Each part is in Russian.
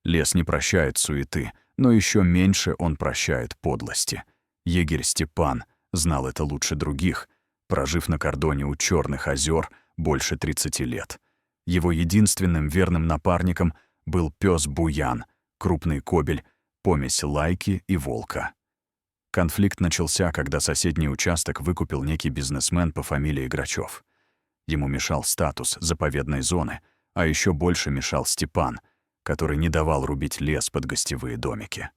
Лес не прощает суеты, но еще меньше он прощает подлости. Егерь Степан знал это лучше других, прожив на кордоне у Черных озер больше 30 лет. Его единственным верным напарником был пес Буян, крупный кобель, помесь лайки и волка. Конфликт начался, когда соседний участок выкупил некий бизнесмен по фамилии Грачев. Ему мешал статус заповедной зоны, а еще больше мешал Степан, который не давал рубить лес под гостевые домики.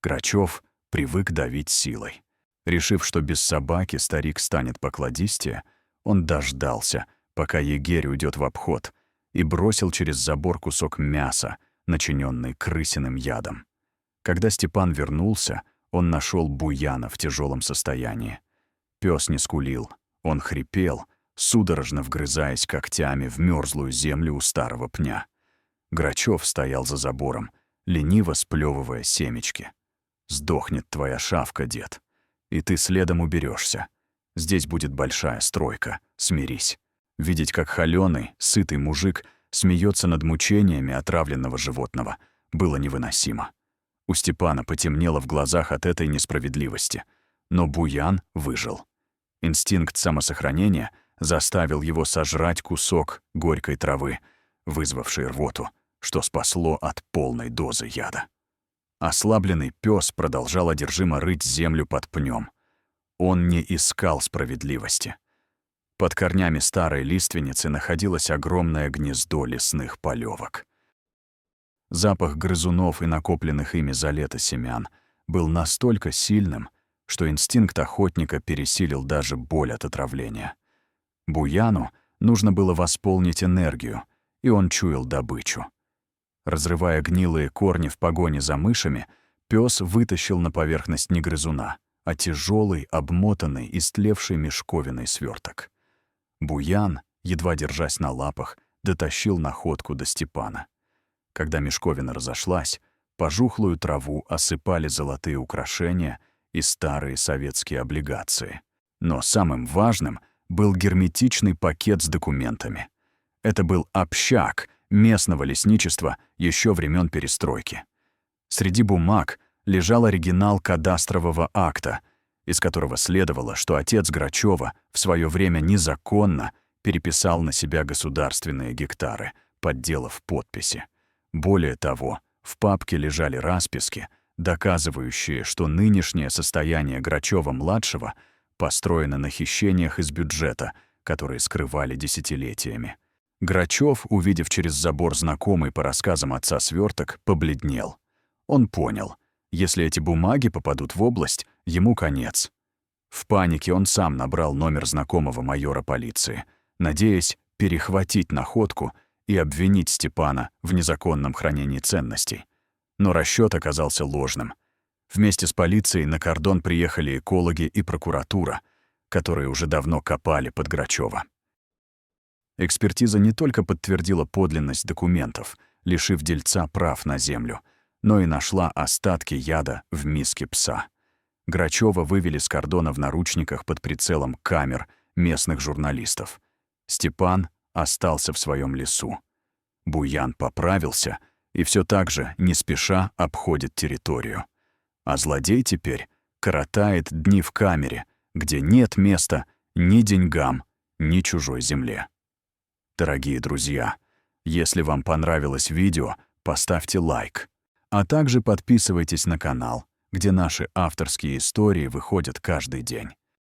Грачев привык давить силой. Решив, что без собаки старик станет покладистее, он дождался, пока егерь уйдет в обход, и бросил через забор кусок мяса, начиненный крысиным ядом. Когда Степан вернулся, он нашел Буяна в тяжелом состоянии. Пес не скулил, он хрипел, судорожно вгрызаясь когтями в мерзлую землю у старого пня. Грачев стоял за забором, лениво сплевывая семечки. «Сдохнет твоя шавка, дед, и ты следом уберешься. Здесь будет большая стройка, смирись». Видеть, как холёный, сытый мужик смеется над мучениями отравленного животного, было невыносимо. У Степана потемнело в глазах от этой несправедливости. Но Буян выжил. Инстинкт самосохранения заставил его сожрать кусок горькой травы, вызвавшей рвоту, что спасло от полной дозы яда. Ослабленный пес продолжал одержимо рыть землю под пнем. Он не искал справедливости. Под корнями старой лиственницы находилось огромное гнездо лесных полевок. Запах грызунов и накопленных ими за лето семян был настолько сильным, что инстинкт охотника пересилил даже боль от отравления. Буяну нужно было восполнить энергию, и он чуял добычу. Разрывая гнилые корни в погоне за мышами, пес вытащил на поверхность не грызуна, а тяжелый, обмотанный, истлевший мешковиной сверток. Буян, едва держась на лапах, дотащил находку до Степана. Когда мешковина разошлась, пожухлую траву осыпали золотые украшения и старые советские облигации. Но самым важным был герметичный пакет с документами. Это был общак местного лесничества еще времен перестройки. Среди бумаг лежал оригинал кадастрового акта, из которого следовало, что отец Грачева в свое время незаконно переписал на себя государственные гектары, подделав подписи. Более того, в папке лежали расписки, доказывающие, что нынешнее состояние Грачева-младшего построено на хищениях из бюджета, которые скрывали десятилетиями. Грачев, увидев через забор знакомый по рассказам отца сверток, побледнел. Он понял, если эти бумаги попадут в область, ему конец. В панике он сам набрал номер знакомого майора полиции, надеясь перехватить находку и обвинить Степана в незаконном хранении ценностей. Но расчёт оказался ложным. Вместе с полицией на кордон приехали экологи и прокуратура, которые уже давно копали под Грачева. Экспертиза не только подтвердила подлинность документов, лишив дельца прав на землю, но и нашла остатки яда в миске пса. Грачева вывели с кордона в наручниках под прицелом камер местных журналистов. Степан остался в своем лесу. Буян поправился и все так же, не спеша, обходит территорию. А злодей теперь коротает дни в камере, где нет места ни деньгам, ни чужой земле. Дорогие друзья, если вам понравилось видео, поставьте лайк, а также подписывайтесь на канал, где наши авторские истории выходят каждый день.